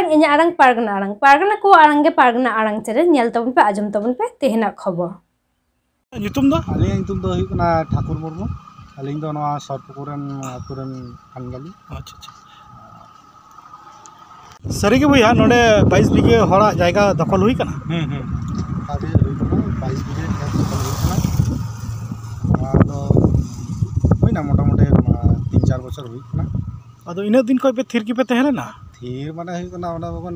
arang inya arang pargana ko arang ge pargana arang chere nyel tabun pe ajum tabun pe tehena khobor nyutum do aling nyutum do huyuk na Thakur Murmu aling do noa Sorpukuren aturen kangali अच्छा अच्छा सरी के भैया नोडे 22 बीघे हड़ा जायगा दखल हुई कना आदि हुई कना 22 बीघे दखल हुई कना आदो हुईना मोटामुटी 3-4 बछर हुई कना आदो इना दिन खय पे थिर की पे तहरे ना थिर माने हुई कना ओना बाबा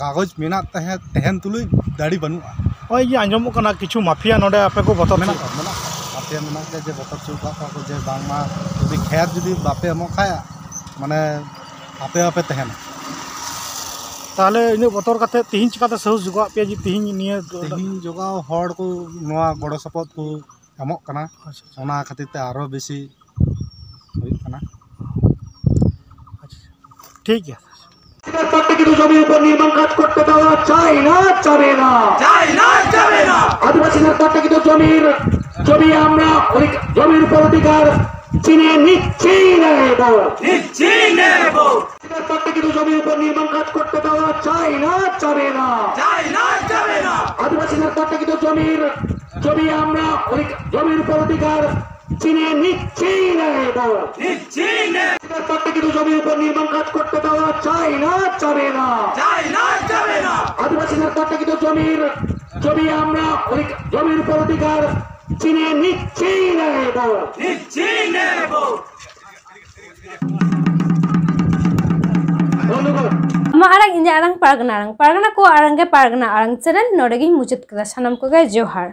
कागज मेना तहन तुलुई दाड़ी बनुआ ओय ये आंजमो कना किछु माफिया नोडे आपे को बतर मेना माफिया मेना जे बतर चुका को जे बांगमा जदि खेत जदि बापे एमो खाया माने आपे आपे तहन ताले इन बतर काते तिहिन चिकाते सहस जुगा पे जी तिहिन निये तिहिन जोगाव हड़ को नोआ गड़ो सपोर्ट को एमोक कना ओना खातिर ते आरो बेसी हुई कना ठीक है জমির উপর নির্মাণ কাজ করতে দেওয়া চাই না যাবে না আদিবাসীদের তত্ত্বাবধানিত জমি আমরা জমির উপর অধিকার চিনিয়ে নিচ্ছি নেব তত্ত্বাবধানিত জমির উপর নির্মাণ কাজ করতে দেওয়া চাই না যাবে না আদিবাসীদের তত্ত্বাবধানিত জমি আমরা জমির উপর অধিকার চিনিয়ে নিচ্ছি নেব তত্ত্বাবধানিত জমির উপর নির্মাণ কাজ করতে দেওয়া চাই না যাবে না আদিবাসীদের তত্ত্বাবধানিত জমি আমরা জমির উপর অধিকার চিনিয়ে নিচ্ছি নেব ama arang inya arang pargana ko arang ge pargana arang chere nodegi muchit kada sanam ko ge johar